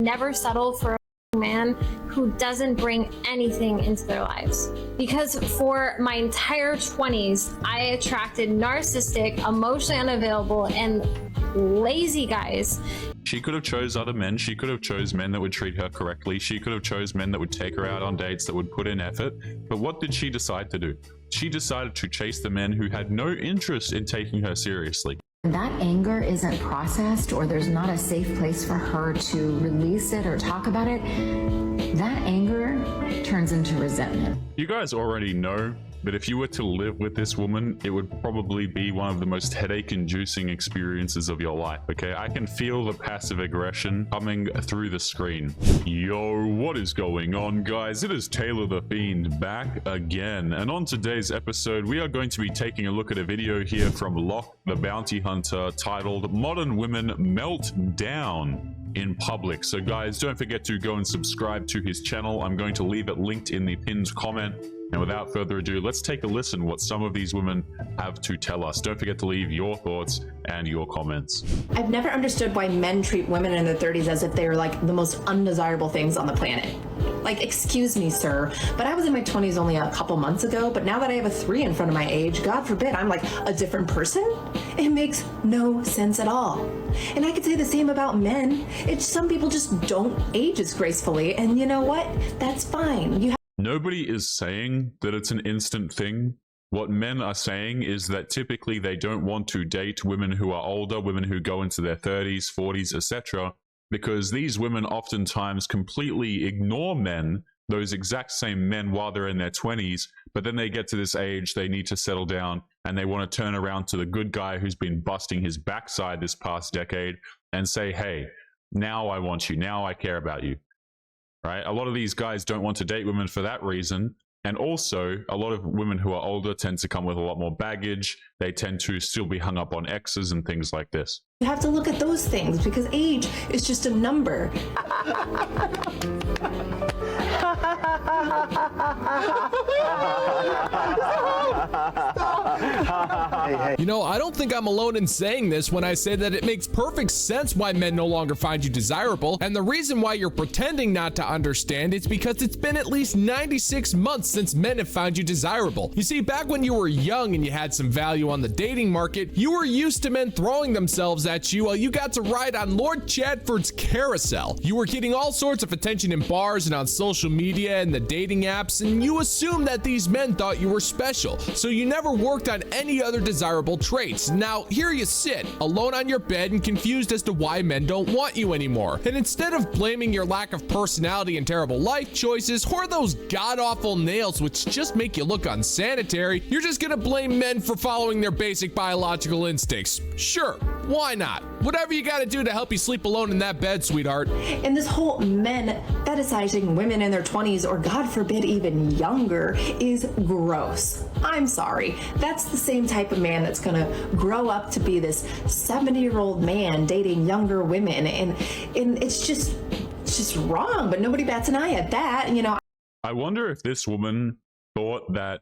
Never settle for a man who doesn't bring anything into their lives. Because for my entire 20s, I attracted narcissistic, emotionally unavailable, and lazy guys. She could have chose other men. She could have chose men that would treat her correctly. She could have chose men that would take her out on dates, that would put in effort. But what did she decide to do? She decided to chase the men who had no interest in taking her seriously. That anger isn't processed, or there's not a safe place for her to release it or talk about it, that anger turns into resentment. You guys already know, but if you were to live with this woman, it would probably be one of the most headache-inducing experiences of your life, okay? I can feel the passive aggression coming through the screen. Yo, what is going on, guys? It is Taylor the Fiend back again, and on today's episode, we are going to be taking a look at a video here from Locke the Bounty Hunter titled Modern Women Melt Down in Public. So guys, don't forget to go and subscribe to his channel. I'm going to leave it linked in the pinned comment. And without further ado, let's take a listen what some of these women have to tell us. Don't forget to leave your thoughts and your comments. I've never understood why men treat women in their 30s as if they are like the most undesirable things on the planet. Like, excuse me, sir, but I was in my 20s only a couple months ago, but now that I have a 3 in front of my age, God forbid, I'm like a different person? It makes no sense at all. And I could say the same about men. It's some people just don't age as gracefully, and you know what? That's fine. Nobody is saying that it's an instant thing. What men are saying is that typically they don't want to date women who are older, women who go into their 30s, 40s, etc., because these women oftentimes completely ignore men, those exact same men, while they're in their 20s, but then they get to this age, they need to settle down, and they want to turn around to the good guy who's been busting his backside this past decade and say, hey, now I want you, now I care about you. Right? A lot of these guys don't want to date women for that reason. And also, a lot of women who are older tend to come with a lot more baggage. They tend to still be hung up on exes and things like this. You have to look at those things because age is just a number. You know, I don't think I'm alone in saying this when I say that it makes perfect sense why men no longer find you desirable, and the reason why you're pretending not to understand is because it's been at least 96 months since men have found you desirable. You see, back when you were young and you had some value on the dating market, you were used to men throwing themselves at you while you got to ride on Lord Chatford's carousel. You were getting all sorts of attention in bars and on social media and the dating apps, and you assumed that these men thought you were special, so you never worked on any other desirable traits. Now, here you sit, alone on your bed and confused as to why men don't want you anymore. And instead of blaming your lack of personality and terrible life choices, or those god-awful nails which just make you look unsanitary, you're just gonna blame men for following their basic biological instincts. Sure, why not? Whatever you gotta do to help you sleep alone in that bed, sweetheart. And this whole men fetishizing women in their 20s, or God forbid even younger, is gross. I'm sorry. That's the same type of man that's gonna grow up to be this 70-year-old man dating younger women, and it's just wrong, but nobody bats an eye at that, you know. I wonder if this woman thought that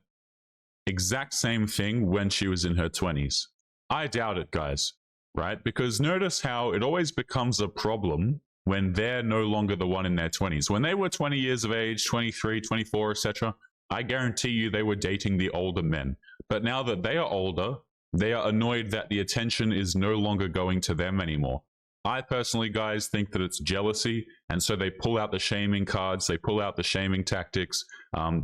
exact same thing when she was in her 20s. I doubt it, guys, right? Because notice how it always becomes a problem when they're no longer the one in their 20s. When they were 20 years of age, 23, 24, etc., I guarantee you they were dating the older men. But now that they are older, they are annoyed that the attention is no longer going to them anymore. I personally, guys, think that it's jealousy, and so they pull out the shaming cards, they pull out the shaming tactics,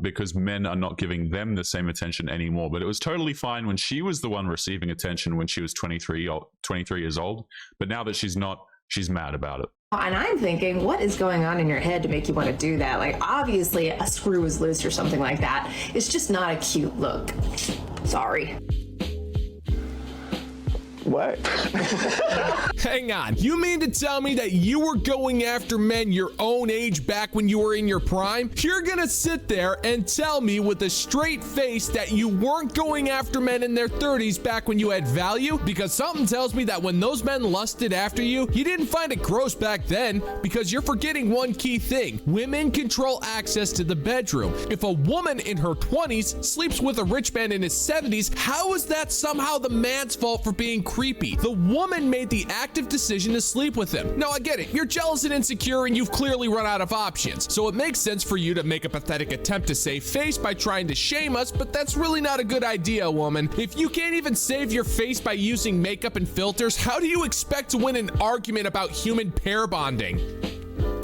because men are not giving them the same attention anymore. But it was totally fine when she was the one receiving attention when she was 23 years old, but now that she's not, she's mad about it. And I'm thinking, what is going on in your head to make you want to do that? Like, obviously a screw is loose or something like that. It's just not a cute look. Sorry. What? Hang on, you mean to tell me that you were going after men your own age back when you were in your prime? You're gonna sit there and tell me with a straight face that you weren't going after men in their 30s back when you had value? Because something tells me that when those men lusted after you, you didn't find it gross back then, because you're forgetting one key thing. Women control access to the bedroom. If a woman in her 20s sleeps with a rich man in his 70s, how is that somehow the man's fault for being creepy? The woman made the act active decision to sleep with him. Now, I get it. You're jealous and insecure, and you've clearly run out of options. So it makes sense for you to make a pathetic attempt to save face by trying to shame us, but that's really not a good idea, woman. If you can't even save your face by using makeup and filters, how do you expect to win an argument about human pair bonding?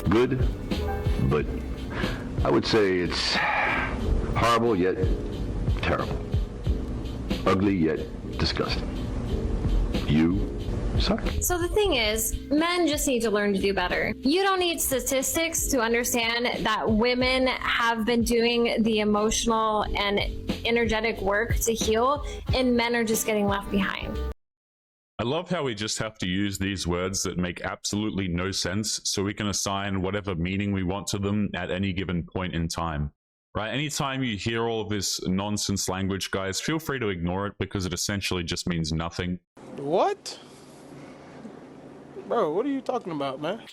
Good, but I would say it's horrible yet terrible. Ugly yet disgusting. You suck. So the thing is, men just need to learn to do better. You don't need statistics to understand that women have been doing the emotional and energetic work to heal, and men are just getting left behind. I love how we just have to use these words that make absolutely no sense so we can assign whatever meaning we want to them at any given point in time. Right? Anytime you hear all of this nonsense language, guys, feel free to ignore it because it essentially just means nothing. What? Bro, what are you talking about, man?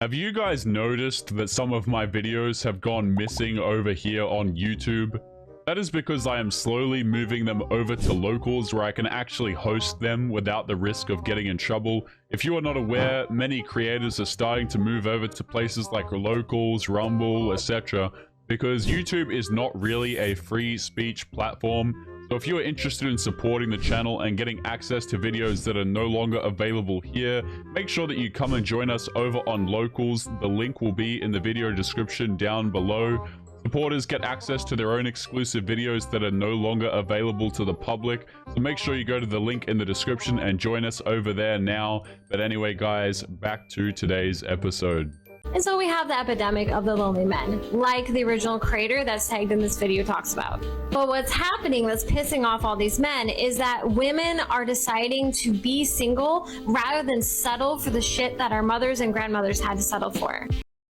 Have you guys noticed that some of my videos have gone missing over here on YouTube? That is because I am slowly moving them over to locals where I can actually host them without the risk of getting in trouble. If you are not aware, many creators are starting to move over to places like locals, Rumble, etc. because YouTube is not really a free speech platform. So if you are interested in supporting the channel and getting access to videos that are no longer available here, make sure that you come and join us over on locals. The link will be in the video description down below. Supporters get access to their own exclusive videos that are no longer available to the public. So make sure you go to the link in the description and join us over there now. But anyway, guys, back to today's episode. And so we have the epidemic of the lonely men, like the original creator that's tagged in this video talks about. But what's happening that's pissing off all these men is that women are deciding to be single rather than settle for the shit that our mothers and grandmothers had to settle for.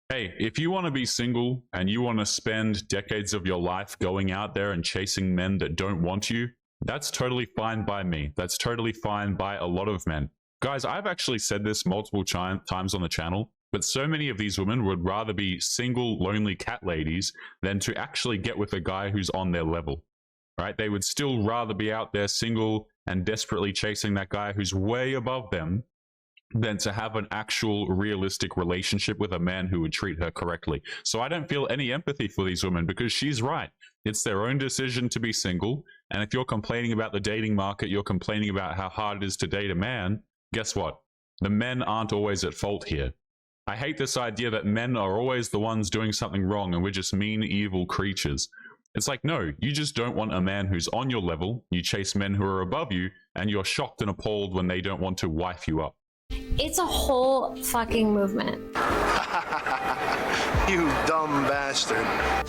Hey, if you want to be single and you want to spend decades of your life going out there and chasing men that don't want you, that's totally fine by me. That's totally fine by a lot of men. Guys, I've actually said this multiple times on the channel, but so many of these women would rather be single, lonely cat ladies than to actually get with a guy who's on their level, right? They would still rather be out there single and desperately chasing that guy who's way above them than to have an actual realistic relationship with a man who would treat her correctly. So I don't feel any empathy for these women because she's right. It's their own decision to be single. And if you're complaining about the dating market, you're complaining about how hard it is to date a man. Guess what? The men aren't always at fault here. I hate this idea that men are always the ones doing something wrong and we're just mean, evil creatures. It's like, no, you just don't want a man who's on your level. You chase men who are above you and you're shocked and appalled when they don't want to wife you up. It's a whole fucking movement. You dumb bastard.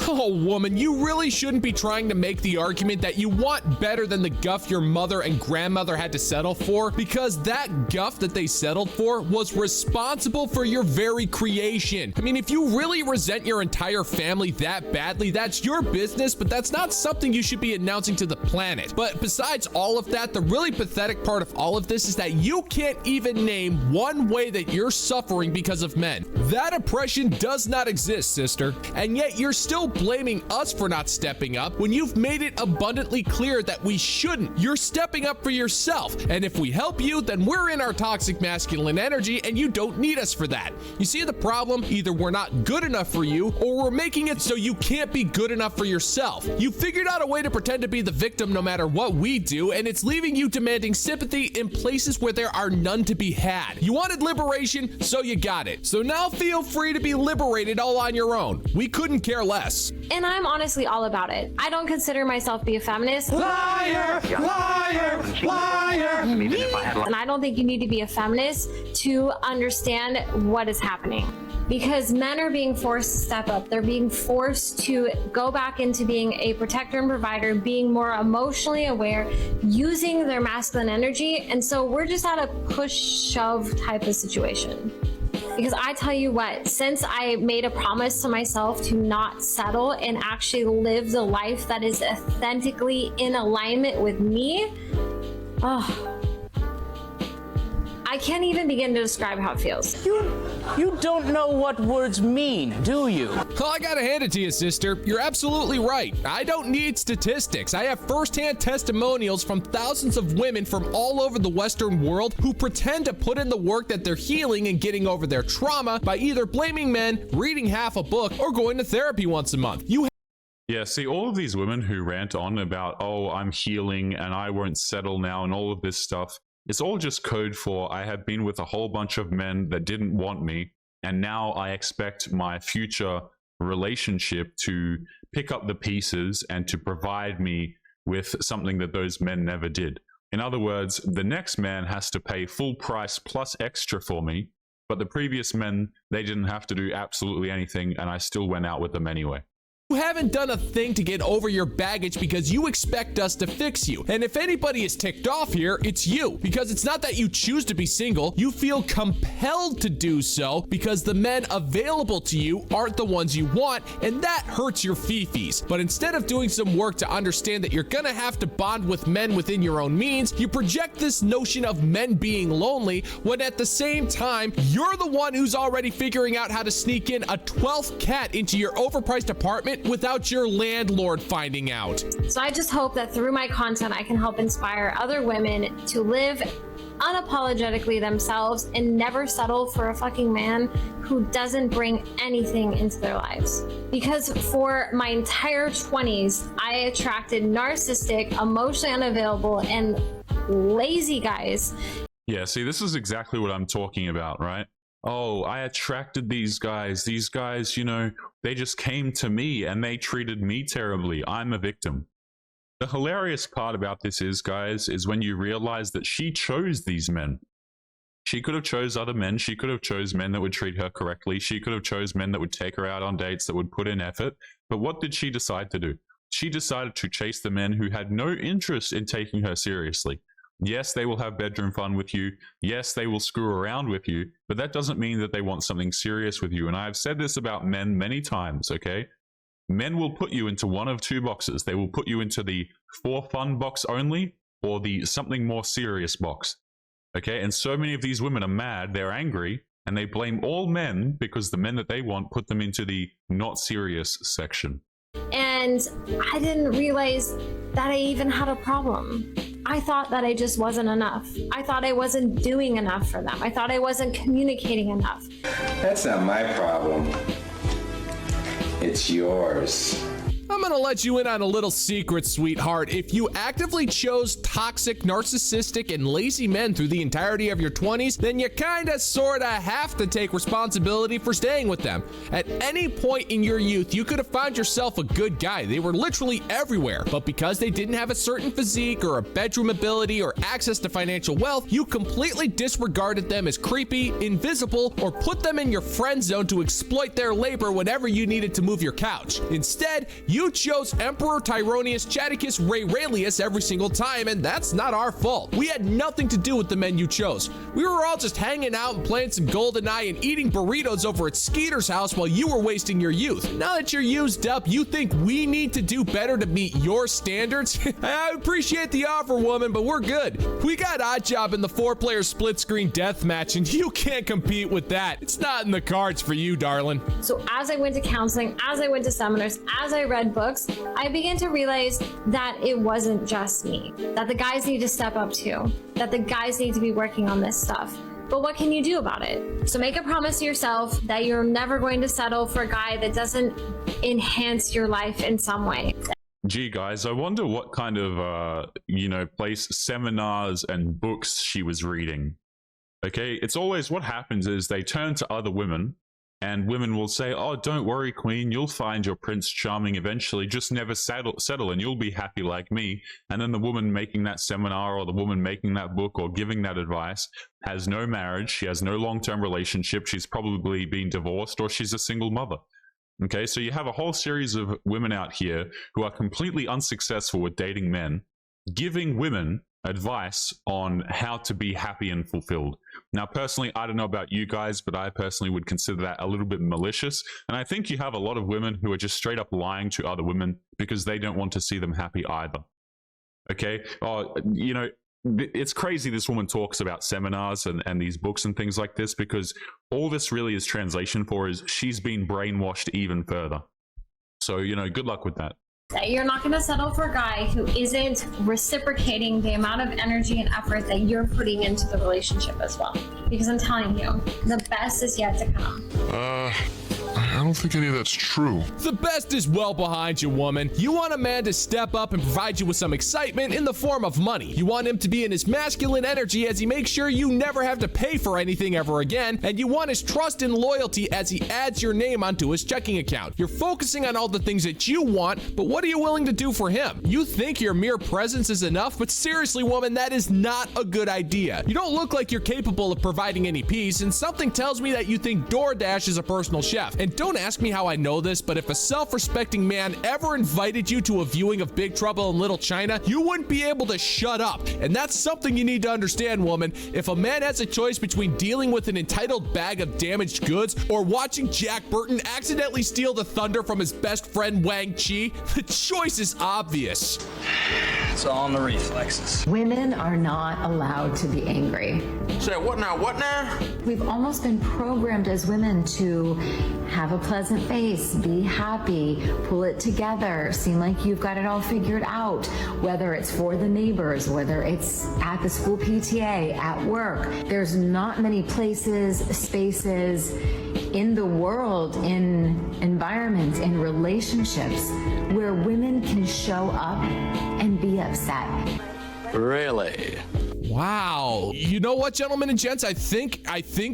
Oh, woman, you really shouldn't be trying to make the argument that you want better than the guff your mother and grandmother had to settle for, because that guff that they settled for was responsible for your very creation. I mean, if you really resent your entire family that badly, that's your business, but that's not something you should be announcing to the planet. But besides all of that, the really pathetic part of all of this is that you can't even name one way that you're suffering because of men. That oppression does not exist, sister. And yet you're still blaming us for not stepping up when you've made it abundantly clear that we shouldn't. You're stepping up for yourself. And if we help you, then we're in our toxic masculine energy and you don't need us for that. You see the problem? Either we're not good enough for you or we're making it so you can't be good enough for yourself. You figured out a way to pretend to be the victim no matter what we do, and it's leaving you demanding sympathy in places where there are none to be had. You wanted liberation, so you got it. So now feel free to be liberated all on your own. We couldn't care less. And I'm honestly all about it. I don't consider myself to be a feminist. Liar! Liar! Liar! And I don't think you need to be a feminist to understand what is happening. Because men are being forced to step up. They're being forced to go back into being a protector and provider, being more emotionally aware, using their masculine energy. And so we're just at a push-shove type of situation. Because I tell you what, since I made a promise to myself to not settle and actually live the life that is authentically in alignment with me, I I can't even begin to describe how it feels. You don't know what words mean, do you? Well, I gotta hand it to you, sister. You're absolutely right. I don't need statistics. I have firsthand testimonials from thousands of women from all over the Western world who pretend to put in the work that they're healing and getting over their trauma by either blaming men, reading half a book, or going to therapy once a month. Yeah, see, all of these women who rant on about, oh, I'm healing and I won't settle now and all of this stuff, it's all just code for I have been with a whole bunch of men that didn't want me, and now I expect my future relationship to pick up the pieces and to provide me with something that those men never did. In other words, the next man has to pay full price plus extra for me, but the previous men, they didn't have to do absolutely anything, and I still went out with them anyway. You haven't done a thing to get over your baggage because you expect us to fix you. And if anybody is ticked off here, it's you. Because it's not that you choose to be single, you feel compelled to do so because the men available to you aren't the ones you want, and that hurts your fifis. But instead of doing some work to understand that you're gonna have to bond with men within your own means, you project this notion of men being lonely when at the same time, you're the one who's already figuring out how to sneak in a 12th cat into your overpriced apartment without your landlord finding out. So I just hope that through my content, I can help inspire other women to live unapologetically themselves and never settle for a fucking man who doesn't bring anything into their lives. Because for my entire 20s, I attracted narcissistic, emotionally unavailable, and lazy guys. Yeah, see, this is exactly what I'm talking about, right? Oh, I attracted these guys. These guys, you know, they just came to me and they treated me terribly. I'm a victim. The hilarious part about this is, guys, is when you realize that she chose these men. She could have chose other men. She could have chose men that would treat her correctly. She could have chose men that would take her out on dates, that would put in effort. But what did she decide to do? She decided to chase the men who had no interest in taking her seriously. Yes, they will have bedroom fun with you. Yes, they will screw around with you, but that doesn't mean that they want something serious with you. And I've said this about men many times, okay? Men will put you into one of two boxes. They will put you into the for fun box only or the something more serious box, okay? And so many of these women are mad, they're angry, and they blame all men because the men that they want put them into the not serious section. And I didn't realize that I even had a problem. I thought that I just wasn't enough. I thought I wasn't doing enough for them. I thought I wasn't communicating enough. That's not my problem. It's yours. I'm gonna let you in on a little secret, sweetheart. If you actively chose toxic, narcissistic, and lazy men through the entirety of your 20s, then you kinda sorta have to take responsibility for staying with them. At any point in your youth, you could have found yourself a good guy. They were literally everywhere. But because they didn't have a certain physique or a bedroom ability or access to financial wealth, you completely disregarded them as creepy, invisible, or put them in your friend zone to exploit their labor whenever you needed to move your couch. Instead, you chose Emperor Tyronius Chaticus Rayralius every single time, and that's not our fault. We had nothing to do with the men you chose. We were all just hanging out and playing some GoldenEye and eating burritos over at Skeeter's house while you were wasting your youth. Now that you're used up, you think we need to do better to meet your standards? I appreciate the offer, woman, but we're good. We got Oddjob in the 4-player split-screen deathmatch, and you can't compete with that. It's not in the cards for you, darling. So as I went to counseling, as I went to seminars, as I read books, I began to realize that it wasn't just me, that the guys need to step up too, that the guys need to be working on this stuff. But what can you do about it? So make a promise to yourself that you're never going to settle for a guy that doesn't enhance your life in some way. Gee, guys, I wonder what kind of, place seminars and books she was reading. Okay, it's always what happens is they turn to other women, and women will say, oh, don't worry, queen, you'll find your prince charming eventually, just never settle and you'll be happy like me. And then the woman making that seminar or the woman making that book or giving that advice has no marriage, she has no long-term relationship, she's probably been divorced, or she's a single mother. Okay, so you have a whole series of women out here who are completely unsuccessful with dating men, giving women advice on how to be happy and fulfilled. Now, personally, I don't know about you guys, but I personally would consider that a little bit malicious. And I think you have a lot of women who are just straight up lying to other women because they don't want to see them happy either. Okay? it's crazy this woman talks about seminars and these books and things like this, because all this really is translation for is she's been brainwashed even further. So, you know, good luck with that. That you're not going to settle for a guy who isn't reciprocating the amount of energy and effort that you're putting into the relationship as well. Because I'm telling you, the best is yet to come. I don't think any of that's true. The best is well behind you, woman. You want a man to step up and provide you with some excitement in the form of money. You want him to be in his masculine energy as he makes sure you never have to pay for anything ever again, and you want his trust and loyalty as he adds your name onto his checking account. You're focusing on all the things that you want, but what are you willing to do for him? You think your mere presence is enough, but seriously, woman, that is not a good idea. You don't look like you're capable of providing any peace, and something tells me that you think DoorDash is a personal chef. And don't ask me how I know this, but if a self-respecting man ever invited you to a viewing of Big Trouble in Little China, you wouldn't be able to shut up. And that's something you need to understand, woman. If a man has a choice between dealing with an entitled bag of damaged goods or watching Jack Burton accidentally steal the thunder from his best friend Wang Chi, the choice is obvious. It's all in the reflexes. Women are not allowed to be angry. Say what now? What now? We've almost been programmed as women to have a pleasant face, be happy, pull it together, seem like you've got it all figured out, whether it's for the neighbors, whether it's at the school PTA, at work. There's not many places, spaces in the world, in environments, in relationships where women can show up and be upset. Really? Wow. You know what, gentlemen and gents? I think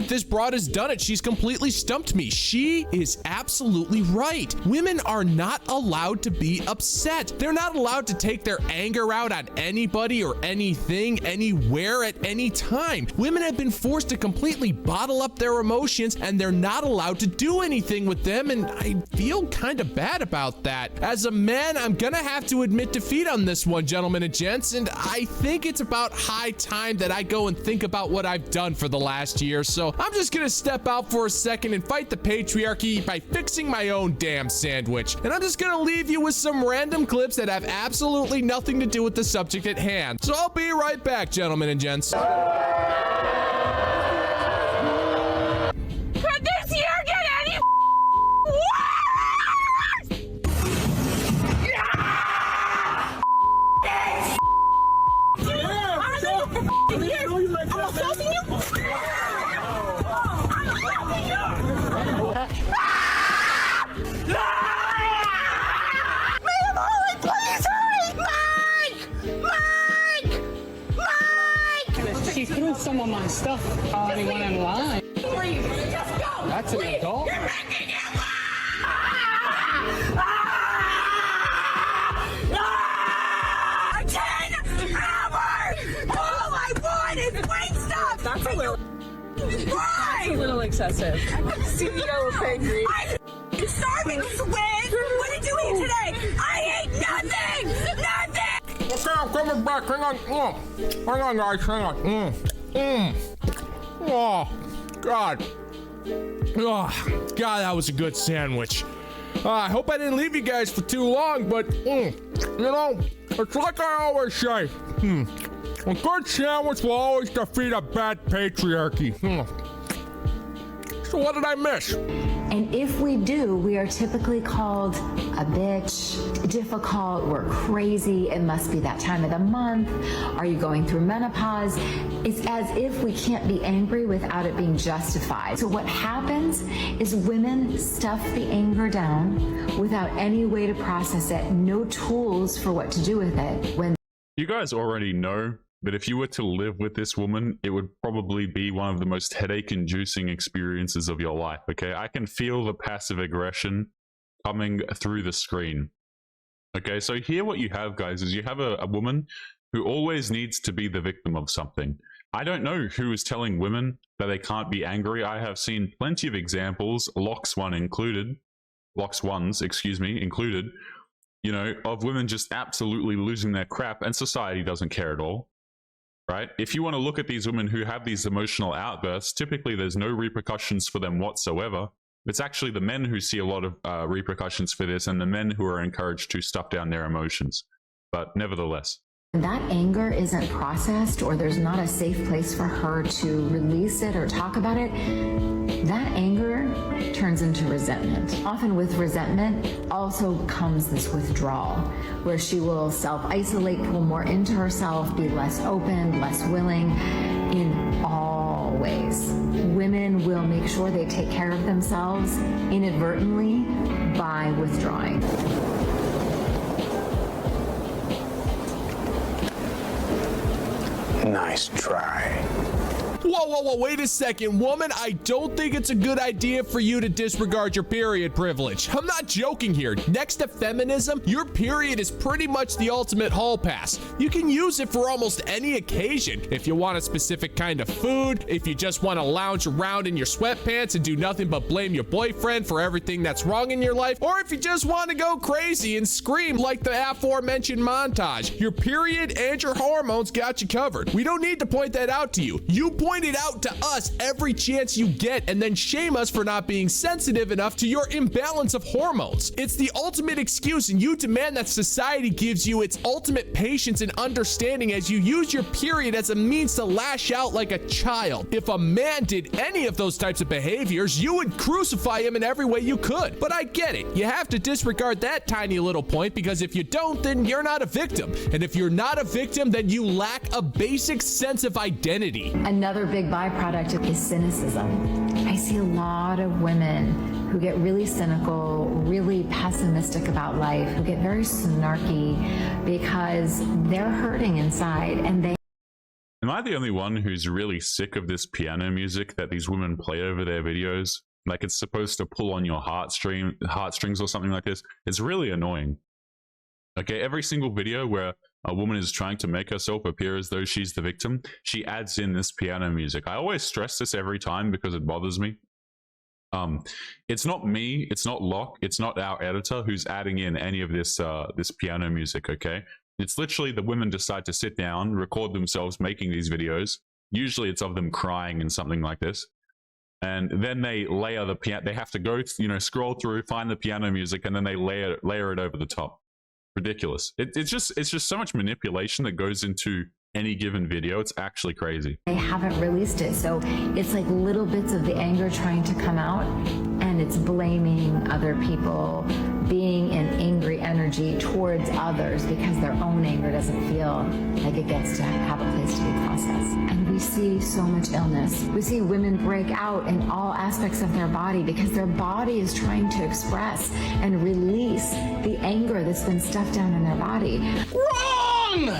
this broad has done it. She's completely stumped me. She is absolutely right. Women are not allowed to be upset. They're not allowed to take their anger out on anybody or anything, anywhere, at any time. Women have been forced to completely bottle up their emotions, and they're not allowed to do anything with them, and I feel kind of bad about that. As a man, I'm gonna have to admit defeat on this one, gentlemen and gents, and I think it's about high time that I go and think about what I've done for the last year. So I'm just gonna step out for a second and fight the patriarchy by fixing my own damn sandwich. And I'm just gonna leave you with some random clips that have absolutely nothing to do with the subject at hand. So I'll be right back, gentlemen and gents. Could this year get any worse? She threw some of my stuff on anyone in line. Please, just go. That's an adult. You're making it All I want is great stuff. That's a little excessive. CEO of angry. I'm starving to win. What did you eat today? I ate nothing. Nothing. Okay, I'm coming back. Hang on. Hang on, guys. Hang on. Oh, God. Oh, God, that was a good sandwich. I hope I didn't leave you guys for too long, but, you know, it's like I always say. A good sandwich will always defeat a bad patriarchy. So what did I miss? And if we do, we are typically called a bitch, difficult, we're crazy, it must be that time of the month, are you going through menopause? It's as if we can't be angry without it being justified. So what happens is women stuff the anger down without any way to process it, no tools for what to do with it. When You guys already know that if you were to live with this woman, it would probably be one of the most headache-inducing experiences of your life, okay? I can feel the passive aggression coming through the screen. Okay, so here what you have, guys, is you have a woman who always needs to be the victim of something. I don't know who is telling women that they can't be angry. I have seen plenty of examples, Lox ones, included, you know, of women just absolutely losing their crap, and society doesn't care at all. Right? If you want to look at these women who have these emotional outbursts, typically there's no repercussions for them whatsoever. It's actually the men who see a lot of repercussions for this, and the men who are encouraged to stuff down their emotions. But nevertheless, that anger isn't processed, or there's not a safe place for her to release it or talk about it, that anger turns into resentment. Often with resentment also comes this withdrawal, where she will self-isolate, pull more into herself, be less open, less willing in all ways. Women will make sure they take care of themselves inadvertently by withdrawing. Nice try. Whoa, wait a second, woman. I don't think it's a good idea for you to disregard your period privilege. I'm not joking here. Next to feminism, your period is pretty much the ultimate hall pass. You can use it for almost any occasion. If you want a specific kind of food, if you just want to lounge around in your sweatpants and do nothing but blame your boyfriend for everything that's wrong in your life, or if you just want to go crazy and scream like the aforementioned montage, your period and your hormones got you covered. We don't need to point that out to you. You point it out to us every chance you get and then shame us for not being sensitive enough to your imbalance of hormones. It's the ultimate excuse, and you demand that society gives you its ultimate patience and understanding as you use your period as a means to lash out like a child. If a man did any of those types of behaviors, you would crucify him in every way you could. But I get it. You have to disregard that tiny little point, because if you don't, then you're not a victim. And if you're not a victim, then you lack a basic sense of identity. Another big byproduct is cynicism. I see a lot of women who get really cynical, really pessimistic about life, who get very snarky because they're hurting inside and they. Am I the only one who's really sick of this piano music that these women play over their videos? Like it's supposed to pull on your heartstrings or something like this. It's really annoying. Okay, every single video where a woman is trying to make herself appear as though she's the victim, she adds in this piano music. I always stress this every time because it bothers me. It's not me, it's not Locke, it's not our editor who's adding in any of this this piano music, okay? It's literally the women decide to sit down, record themselves making these videos. Usually it's of them crying and something like this. And then they layer the piano. They have to go, scroll through, find the piano music, and then they layer it over the top. Ridiculous. It's just so much manipulation that goes into any given video. It's actually crazy. They haven't released it, so it's like little bits of the anger trying to come out, and it's blaming other people, being in angry energy towards others because their own anger doesn't feel like it gets to have a place to be processed. And we see so much illness. We see women break out in all aspects of their body because their body is trying to express and release the anger that's been stuffed down in their body. Wrong!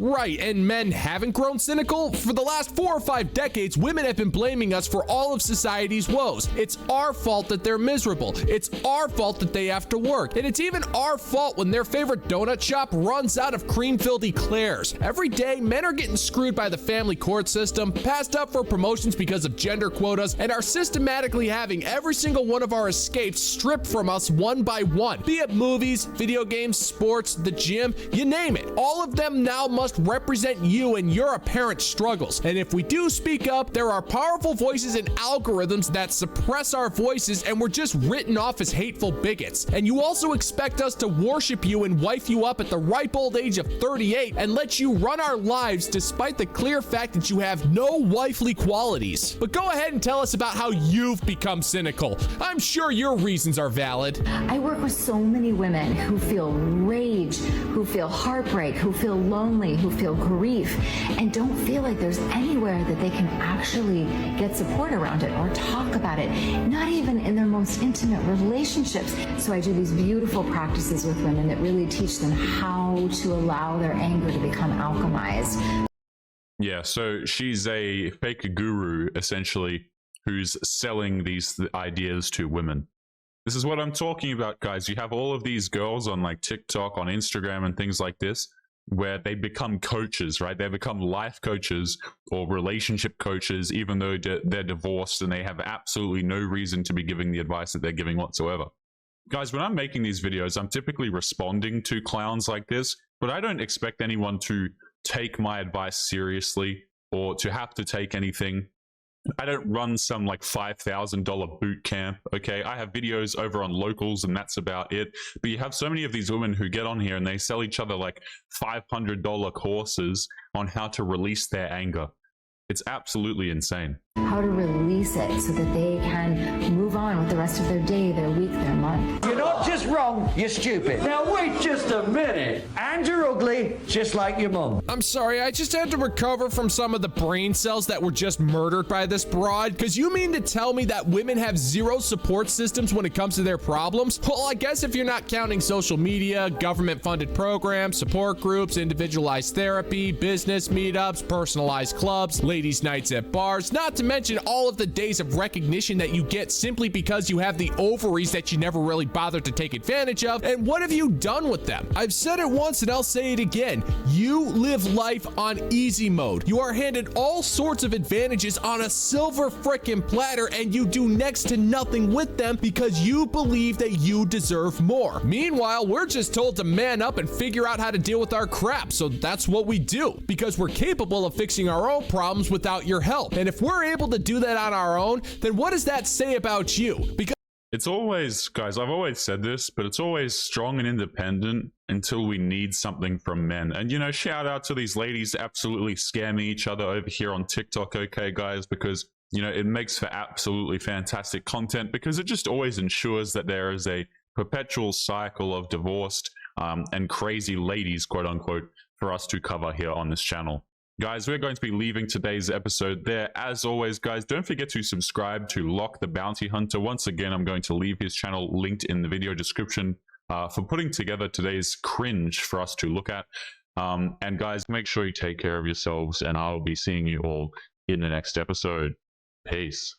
Right, and men haven't grown cynical? For the last 4 or 5 decades, women have been blaming us for all of society's woes. It's our fault that they're miserable. It's our fault that they have to work. And it's even our fault when their favorite donut shop runs out of cream-filled eclairs. Every day, men are getting screwed by the family court system, passed up for promotions because of gender quotas, and are systematically having every single one of our escapes stripped from us one by one. Be it movies, video games, sports, the gym, you name it. All of them now must represent you and your apparent struggles. And if we do speak up, there are powerful voices and algorithms that suppress our voices, and we're just written off as hateful bigots. And you also expect us to worship you and wife you up at the ripe old age of 38 and let you run our lives despite the clear fact that you have no wifely qualities. But go ahead and tell us about how you've become cynical. I'm sure your reasons are valid. I work with so many women who feel rage, who feel heartbreak, who feel lonely, who feel grief, and don't feel like there's anywhere that they can actually get support around it or talk about it, not even in their most intimate relationships. So I do these beautiful practices with women that really teach them how to allow their anger to become alchemized. Yeah, so she's a fake guru, essentially, who's selling these ideas to women. This is what I'm talking about, guys. You have all of these girls on like TikTok, on Instagram, and things like this, where they become coaches, right? They become life coaches or relationship coaches, even though they're divorced and they have absolutely no reason to be giving the advice that they're giving whatsoever. Guys, when I'm making these videos, I'm typically responding to clowns like this, but I don't expect anyone to take my advice seriously or to have to take anything I don't run some like $5,000 boot camp. Okay, I have videos over on Locals and that's about it. But you have so many of these women who get on here and they sell each other like $500 courses on how to release their anger. It's absolutely insane. How to release it so that they can move on with the rest of their day, their week, their month. You're not just wrong, you're stupid. Now wait just a minute. And you're ugly, just like your mum. I'm sorry, I just had to recover from some of the brain cells that were just murdered by this broad. Because you mean to tell me that women have zero support systems when it comes to their problems? Well, I guess if you're not counting social media, government-funded programs, support groups, individualized therapy, business meetups, personalized clubs, ladies' nights at bars, not to mention all of the days of recognition that you get simply because you have the ovaries that you never really bothered to take advantage of. And what have you done with them? I've said it once and I'll say it again. You live life on easy mode. You are handed all sorts of advantages on a silver frickin' platter and you do next to nothing with them because you believe that you deserve more. Meanwhile, we're just told to man up and figure out how to deal with our crap. So that's what we do because we're capable of fixing our own problems without your help. And if we're able to do that on our own, then what does that say about you? Because it's always, guys, I've always said this, but it's always strong and independent until we need something from men. And, you know, shout out to these ladies absolutely scamming each other over here on TikTok, okay, guys, because, you know, it makes for absolutely fantastic content because it just always ensures that there is a perpetual cycle of divorced and crazy ladies, quote unquote, for us to cover here on this channel. Guys, we're going to be leaving today's episode there. As always, guys, don't forget to subscribe to Lock the Bounty Hunter. Once again, I'm going to leave his channel linked in the video description for putting together today's cringe for us to look at. And guys, make sure you take care of yourselves, and I'll be seeing you all in the next episode. Peace.